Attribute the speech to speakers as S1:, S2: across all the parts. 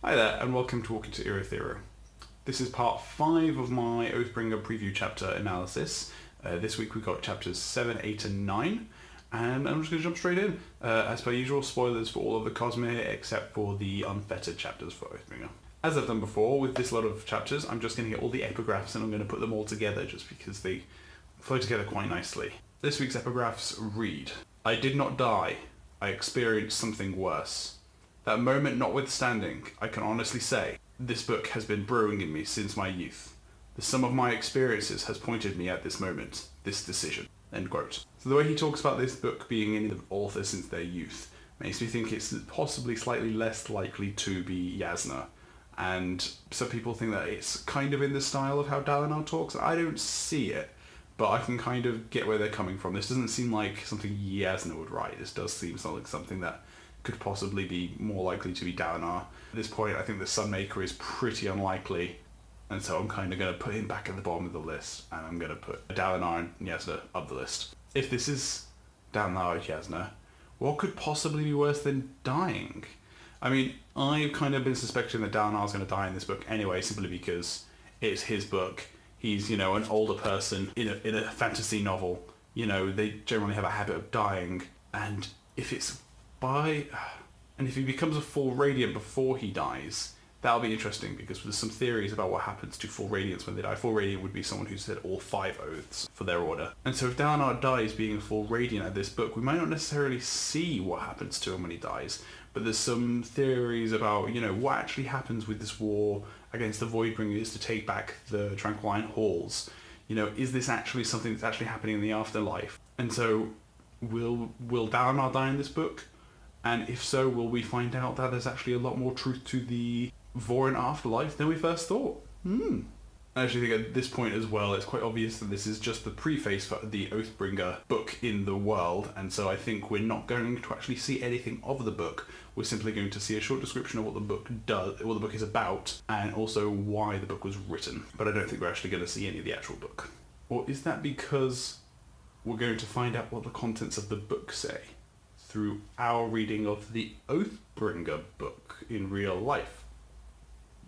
S1: Hi there, and welcome to Walking to Urithiru. This is part 5 of my Oathbringer preview chapter analysis. This week we got chapters 7, 8 and 9, and I'm just going to jump straight in. As per usual, spoilers for all of the Cosmere except for the unfettered chapters for Oathbringer. As I've done before with this lot of chapters, I'm just going to get all the epigraphs and I'm going to put them all together just because they flow together quite nicely. This week's epigraphs read, "I did not die, I experienced something worse. That moment notwithstanding, I can honestly say, this book has been brewing in me since my youth. The sum of my experiences has pointed me at this moment, this decision." End quote. So the way he talks about this book being in the author since their youth makes me think it's possibly slightly less likely to be Yasna. And some people think that it's kind of in the style of how Dalinar talks. I don't see it, but I can kind of get where they're coming from. This doesn't seem like something Yasna would write. This does seem like something that could possibly be more likely to be Dalinar. At this point, I think the Sunmaker is pretty unlikely, and so I'm kind of going to put him back at the bottom of the list, and I'm going to put Dalinar and Yasna up the list. If this is Dalinar and Yasna, what could possibly be worse than dying? I mean, I've kind of been suspecting that Dalinar's going to die in this book anyway, simply because it's his book. He's, an older person in a fantasy novel. They generally have a habit of dying, and if he becomes a full Radiant before he dies, that'll be interesting because there's some theories about what happens to full Radiants when they die. Full Radiant would be someone who's said all 5 oaths for their order. And so if Dalinar dies being a full Radiant at this book, we might not necessarily see what happens to him when he dies, but there's some theories about, what actually happens with this war against the Voidbringers to take back the Tranquiline Halls. Is this actually something that's actually happening in the afterlife? And so will Dalinar die in this book? And if so, will we find out that there's actually a lot more truth to the Vorin afterlife than we first thought? I actually think at this point as well, it's quite obvious that this is just the preface for the Oathbringer book in the world, and so I think we're not going to actually see anything of the book. We're simply going to see a short description of what the book does, what the book is about, and also why the book was written. But I don't think we're actually going to see any of the actual book. Or is that because we're going to find out what the contents of the book say through our reading of the Oathbringer book in real life?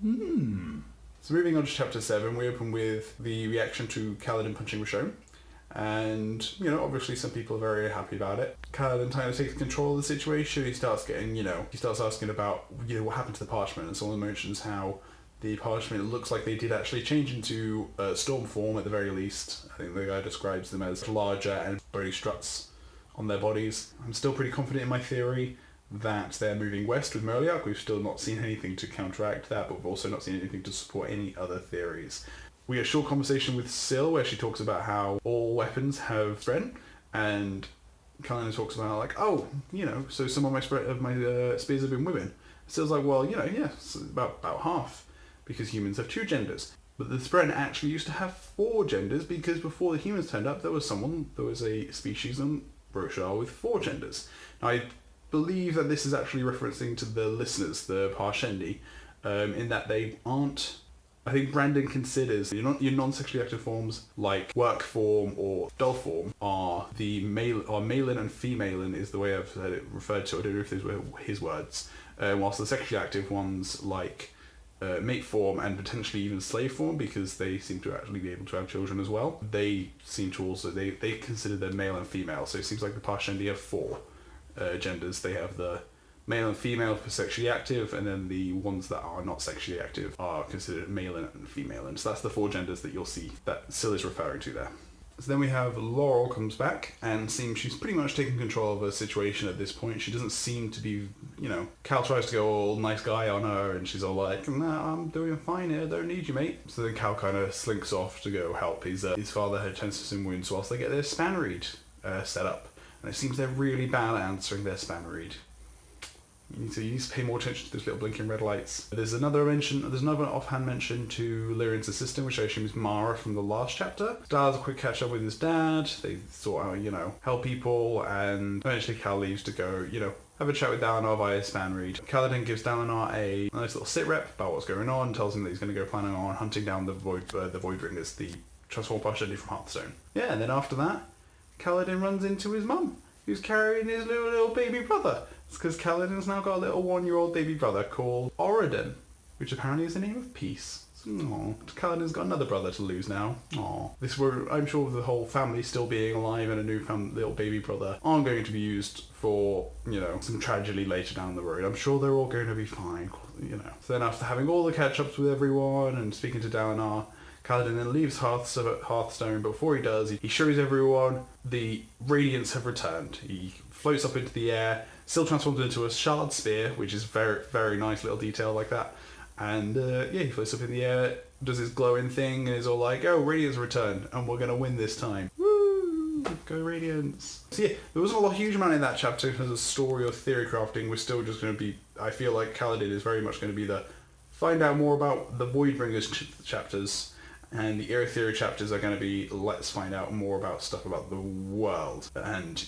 S1: So moving on to chapter 7, we open with the reaction to Kaladin punching Rashomon. And, obviously some people are very happy about it. Kaladin kind of takes control of the situation. He starts getting, he starts asking about, what happened to the parchment. And someone mentions how the parchment looks like they did actually change into storm form at the very least. I think the guy describes them as larger and bony struts on their bodies. I'm still pretty confident in my theory that they're moving west with Merliak. We've still not seen anything to counteract that, but we've also not seen anything to support any other theories. We get a short conversation with Syl where she talks about how all weapons have strength, and Kaladin talks about so some of my spears have been women. Syl's like, well, it's about half, because humans have 2 genders. But the Spren actually used to have 4 genders, because before the humans turned up, there was a species on Roshar with 4 genders. Now, I believe that this is actually referencing to the listeners, the Parshendi, in that they aren't. I think Brandon considers your non-sexually active forms like work form or dull form are malin and femalin is the way I've heard it referred to. I don't know if these were his words. Whilst the sexually active ones like mate form and potentially even slave form, because they seem to actually be able to have children as well. They seem to also they consider them male and female. So it seems like the Parshendi have 4 genders. They have the male and female for sexually active, and then the ones that are not sexually active are considered male and female. And so that's the 4 genders that you'll see that Syl is referring to there. So then we have Laurel comes back and seems she's pretty much taking control of her situation at this point. She doesn't seem to be, Cal tries to go all nice guy on her and she's all like, "Nah, I'm doing fine here, don't need you, mate." So then Cal kind of slinks off to go help. His father had tensors wounds whilst they get their span read set up. And it seems they're really bad at answering their span read. You need to pay more attention to those little blinking red lights. There's another offhand mention to Lyrian's assistant, which I assume is Mara from the last chapter. Does a quick catch up with his dad. They sort out, help people, and eventually Cal leaves to go, have a chat with Dalinar via span read. Kaladin gives Dalinar a nice little sit rep about what's going on, tells him that he's going to go planning on hunting down the Voidbringers, the Transform Parshendi from Hearthstone. Yeah, and then after that, Kaladin runs into his mum, who's carrying his little baby brother. It's because Kaladin's now got a little 1-year-old baby brother called Oridon. which apparently is the name of peace. Aww. Kaladin's got another brother to lose now. Aww. I'm sure the whole family still being alive and a new little baby brother aren't going to be used for, some tragedy later down the road. I'm sure they're all going to be fine, So then after having all the catch-ups with everyone and speaking to Dalinar, Kaladin then leaves Hearthstone, but before he does, he shows everyone the Radiants have returned. He floats up into the air, still transforms into a shard spear, which is very, very nice little detail like that. And he floats up in the air, does his glowing thing, and is all like, "Oh, Radiance returned, and we're going to win this time. Woo! Go Radiance." So yeah, there wasn't a huge amount in that chapter in terms of story or theory crafting. We're still just going to be, I feel like Kaladin is very much going to be find out more about the Voidbringers chapters, and the Urithiru chapters are going to be, let's find out more about stuff about the world. And,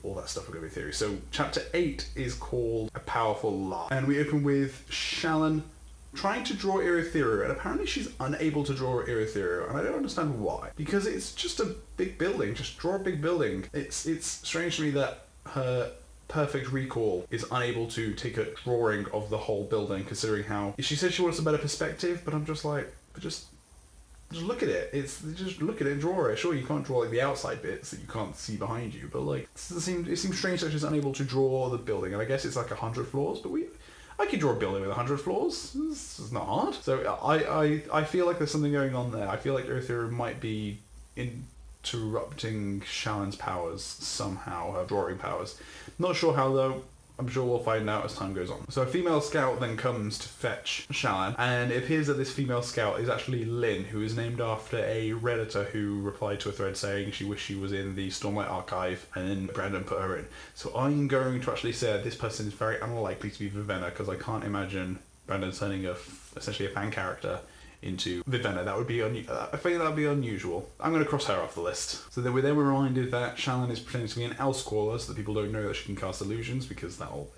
S1: all that stuff are going to be theory. So chapter 8 is called A Powerful Lie. And we open with Shallan trying to draw Urithiru, and apparently she's unable to draw Urithiru, and I don't understand why. Because it's just a big building. Just draw a big building. It's strange to me that her perfect recall is unable to take a drawing of the whole building, considering how she said she wants a better perspective, but I'm just like, just look at it. Just look at it and draw it. Sure, you can't draw the outside bits that you can't see behind you, but it seems strange that she's unable to draw the building. And I guess it's like 100 floors, but I could draw a building with 100 floors. This is not hard. So I feel like there's something going on there. I feel like Urithiru might be interrupting Shallan's powers somehow, her drawing powers. Not sure how though. I'm sure we'll find out as time goes on. So a female scout then comes to fetch Shallan, and it appears that this female scout is actually Lynn, who is named after a Redditor who replied to a thread saying she wished she was in the Stormlight Archive, and then Brandon put her in. So I'm going to actually say that this person is very unlikely to be Vivenna, because I can't imagine Brandon turning essentially a fan character into Vivenna. That would be I think that would be unusual. I'm going to cross her off the list. So then we're reminded that Shallan is pretending to be an Elscaller, so that people don't know that she can cast illusions, because that'll,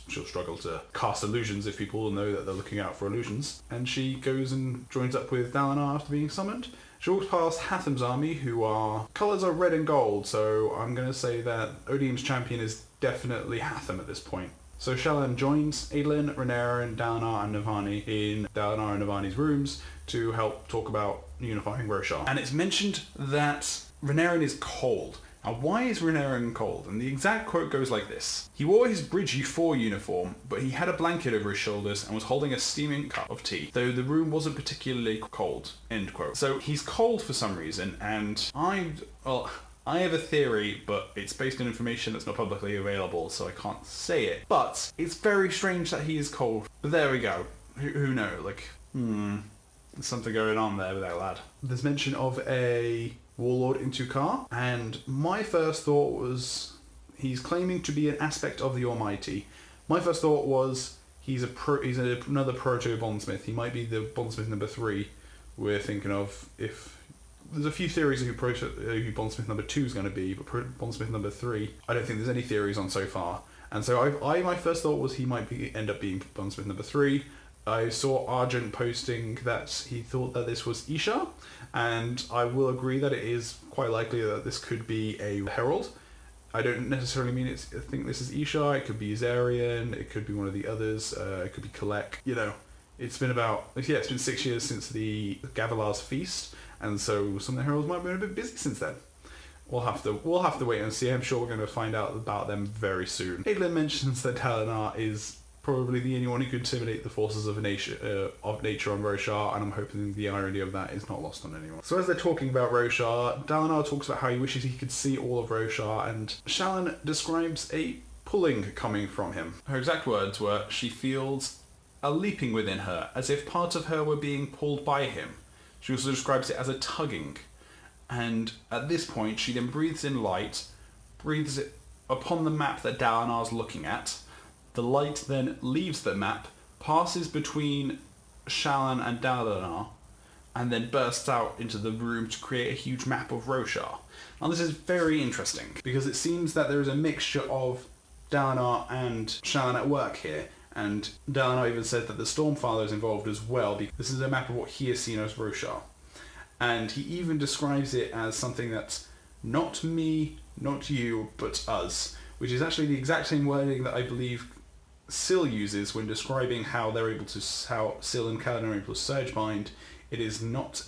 S1: she'll struggle to cast illusions if people know that they're looking out for illusions. And she goes and joins up with Dalinar after being summoned. She walks past Hatham's army, colours are red and gold, so I'm going to say that Odium's champion is definitely Hatham at this point. So Shallan joins Adolin, Renarin, Dalinar and Navani in Dalinar and Navani's rooms to help talk about unifying Roshar. And it's mentioned that Renarin is cold. Now, why is Renarin cold? And the exact quote goes like this. He wore his Bridge U4 uniform, but he had a blanket over his shoulders and was holding a steaming cup of tea, though the room wasn't particularly cold. End quote. So he's cold for some reason, and I have a theory, but it's based on information that's not publicly available, so I can't say it. But it's very strange that he is cold. But there we go. Who knows? There's something going on there with that lad. There's mention of a warlord in Tukar, and my first thought was he's claiming to be an aspect of the Almighty. My first thought was he's another proto-bondsmith. He might be the bondsmith number 3 we're thinking of. There's a few theories of who Bondsmith number 2 is going to be, but Bondsmith number 3, I don't think there's any theories on so far. And so my first thought was he might end up being Bondsmith number 3. I saw Argent posting that he thought that this was Isha, and I will agree that it is quite likely that this could be a herald. I don't necessarily mean I think this is Isha. It could be Zarian. It could be one of the others. It could be Kalek. It's been 6 years since the Gavilar's feast. And so some of the heralds might have been a bit busy since then. We'll have to wait and see. I'm sure we're going to find out about them very soon. Adolin mentions that Dalinar is probably the only one who could intimidate the forces of nature on Roshar, and I'm hoping the irony of that is not lost on anyone. So as they're talking about Roshar, Dalinar talks about how he wishes he could see all of Roshar, and Shallan describes a pulling coming from him. Her exact words were, she feels a leaping within her, as if part of her were being pulled by him. She also describes it as a tugging. And at this point, she then breathes in light, breathes it upon the map that Dalinar's looking at. The light then leaves the map, passes between Shallan and Dalinar, and then bursts out into the room to create a huge map of Roshar. Now this is very interesting, because it seems that there is a mixture of Dalinar and Shallan at work here. And Dalinar even said that the Stormfather is involved as well, because this is a map of what he has seen as Roshar. And he even describes it as something that's not me, not you, but us, which is actually the exact same wording that I believe Syl uses when describing how Syl and Kaladin are able to surge bind. It's not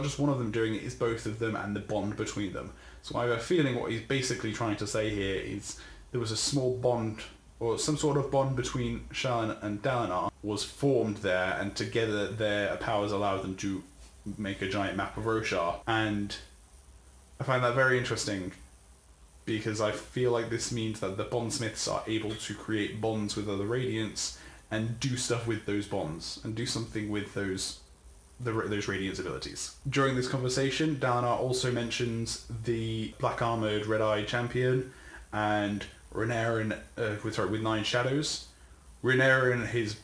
S1: just one of them doing it, it's both of them and the bond between them. So I have a feeling what he's basically trying to say here is there was a small bond, or some sort of bond between Shallan and Dalinar was formed there, and together their powers allowed them to make a giant map of Roshar. And I find that very interesting, because I feel like this means that the bondsmiths are able to create bonds with other Radiants and do stuff with those bonds, and do something with those Radiant's abilities. During this conversation, Dalinar also mentions the black-armoured, red-eyed champion, and Renarin, with 9 shadows. Renarin, his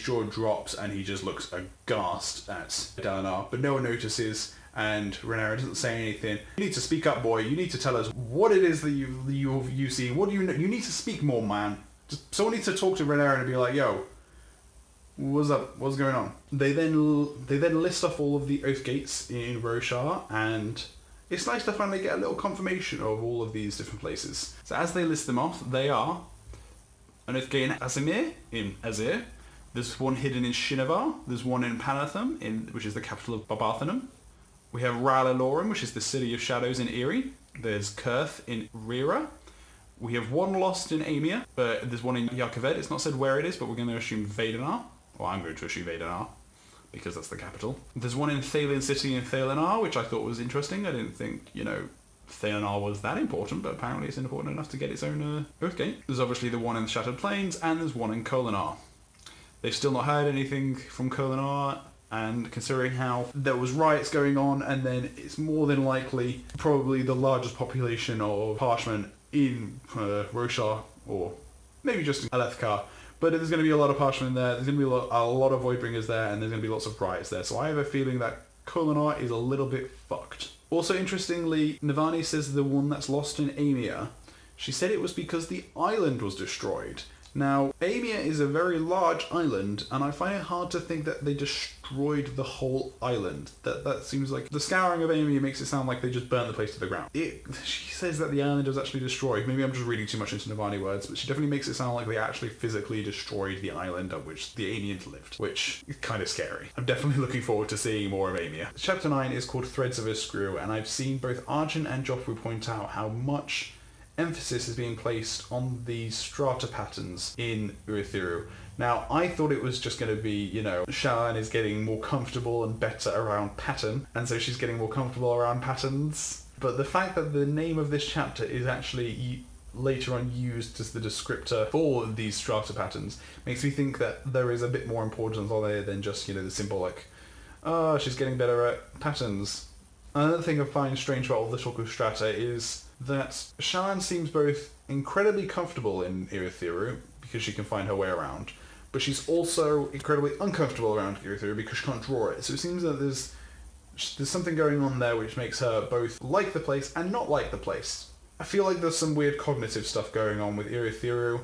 S1: jaw drops, and he just looks aghast at Dalinar, but no one notices, and Renarin doesn't say anything. You need to speak up, boy. You need to tell us what it is that you see. What do you know? You need to speak more, man. Someone needs to talk to Renarin and be like, yo, what's up? What's going on? They then list off all of the Oath Gates in Roshar, and it's nice to finally get a little confirmation of all of these different places. So as they list them off, they are an Oath Gate in Azimir, in Azir. There's one hidden in Shinovar. There's one in Panathum, which is the capital of Barbathanum. We have Ral Alorum, which is the City of Shadows in Eri. There's Kurth in Rira. We have one lost in Amir, but there's one in Yarkaved. It's not said where it is, but we're going to assume Vadanar. Well, I'm going to assume Vadanar, because that's the capital. There's one in Thalian City in Thalinar, which I thought was interesting. I didn't think, Thalinar was that important, but apparently it's important enough to get its own Oathgate. There's obviously the one in the Shattered Plains, and there's one in Kholinar. They've still not heard anything from Kholinar, and considering how there was riots going on, and then it's more than likely probably the largest population of Parshmen in Roshar, or maybe just in Alethkar. But there's going to be a lot of Parshmen there, there's going to be a lot of Voidbringers there, and there's going to be lots of riots there. So I have a feeling that Kholinar is a little bit fucked. Also, interestingly, Navani says the one that's lost in Amir, she said it was because the island was destroyed. Now, Amir is a very large island, and I find it hard to think that they destroyed the whole island. That seems like... The scouring of Amir makes it sound like they just burnt the place to the ground. She says that the island was actually destroyed. Maybe I'm just reading too much into Navani words, but she definitely makes it sound like they actually physically destroyed the island on which the Amians lived, which is kind of scary. I'm definitely looking forward to seeing more of Amir. Chapter 9 is called Threads of a Screw, and I've seen both Arjun and Joffrey point out how much emphasis is being placed on the strata patterns in Urithiru. Now, I thought it was just going to be, Shallan is getting more comfortable and better around pattern, and so she's getting more comfortable around patterns. But the fact that the name of this chapter is actually later on used as the descriptor for these strata patterns makes me think that there is a bit more importance on there than just, the simple she's getting better at patterns. Another thing I find strange about all the talk of strata is that Shallan seems both incredibly comfortable in Urithiru because she can find her way around, but she's also incredibly uncomfortable around Urithiru because she can't draw it. So it seems that there's something going on there which makes her both like the place and not like the place. I feel like there's some weird cognitive stuff going on with Urithiru.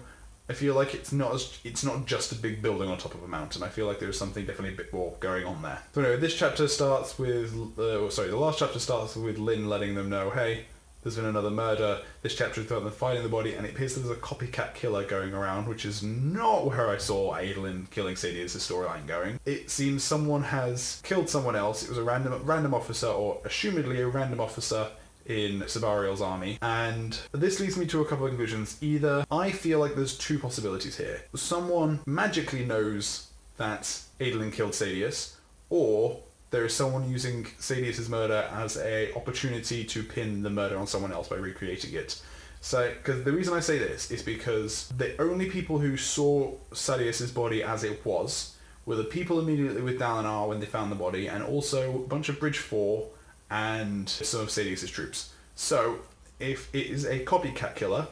S1: I feel like it's not just a big building on top of a mountain. I feel like there's something definitely a bit more going on there. So anyway, this chapter starts with... the last chapter starts with Lyn letting them know, hey, there's been another murder. This chapter is about them finding the body, and it appears there's a copycat killer going around, which is not where I saw Adolin killing Sadeas' storyline going. It seems someone has killed someone else. It was a random officer, or assumedly a random officer in Sabariel's army, and this leads me to a couple of conclusions. Either I feel like there's two possibilities here. Someone magically knows that Adolin killed Sadeas, or there is someone using Sadeas' murder as an opportunity to pin the murder on someone else by recreating it. So, because the reason I say this is because the only people who saw Sadeas' body as it was were the people immediately with Dalinar when they found the body, and also a bunch of Bridge 4 and some of Sadeas' troops. So, if it is a copycat killer,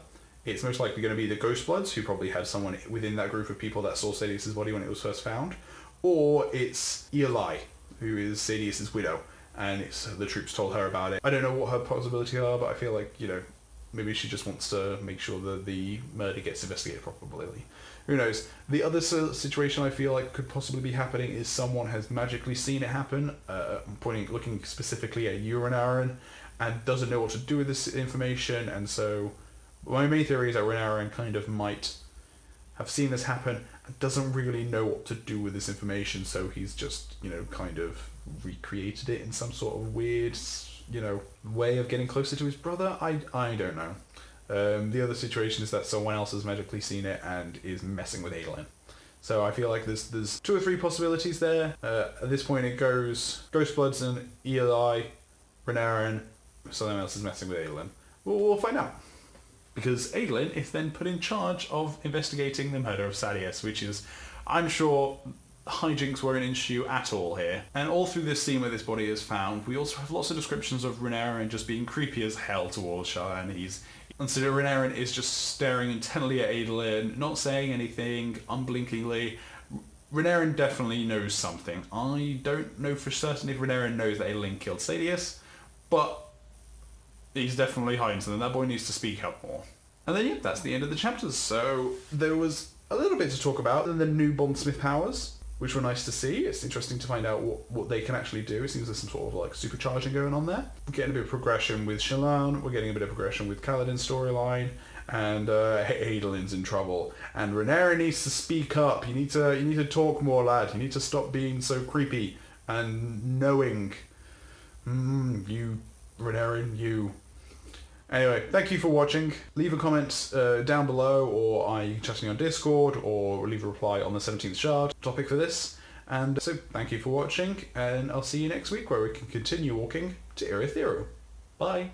S1: it's most likely going to be the Ghostbloods, who probably had someone within that group of people that saw Sadeas' body when it was first found, or it's Eli, who is Sadeas' widow, and the troops told her about it. I don't know what her possibilities are, but I feel like, maybe she just wants to make sure that the murder gets investigated properly. Who knows? The other situation I feel like could possibly be happening is someone has magically seen it happen, looking specifically at Renarin, and doesn't know what to do with this information, and so my main theory is that Renarin kind of might have seen this happen and doesn't really know what to do with this information, so he's just, you know, kind of recreated it in some sort of weird, you know, way of getting closer to his brother. I don't know. The other situation is that someone else has magically seen it and is messing with Adolin. So I feel like there's 2 or 3 possibilities there. At this point it goes Ghostbloods and Eli, Renarin, someone else is messing with Adolin. We'll find out. Because Adolin is then put in charge of investigating the murder of Sadius, which is, I'm sure, hijinks won't ensue at all here. And all through this scene where this body is found, we also have lots of descriptions of Renarin just being creepy as hell towards Shallan. And so Renarin is just staring intently at Adolin, not saying anything, unblinkingly. Renarin definitely knows something. I don't know for certain if Renarin knows that Adolin killed Sadius, but he's definitely hiding something. That boy needs to speak up more. And then, yeah, that's the end of the chapters. So there was a little bit to talk about, and the new Bondsmith powers, which were nice to see. It's interesting to find out what they can actually do. It seems there's some sort of like supercharging going on there. We're getting a bit of progression with Shallan, we're getting a bit of progression with Kaladin's storyline, and Adolin's in trouble. And Renarin needs to speak up. You need to talk more, lad. You need to stop being so creepy and knowing. You, Renarin, you. Anyway, thank you for watching. Leave a comment down below, or you can chat to me on Discord, or leave a reply on the 17th shard topic for this. And so, thank you for watching, and I'll see you next week where we can continue walking to Urithiru. Bye!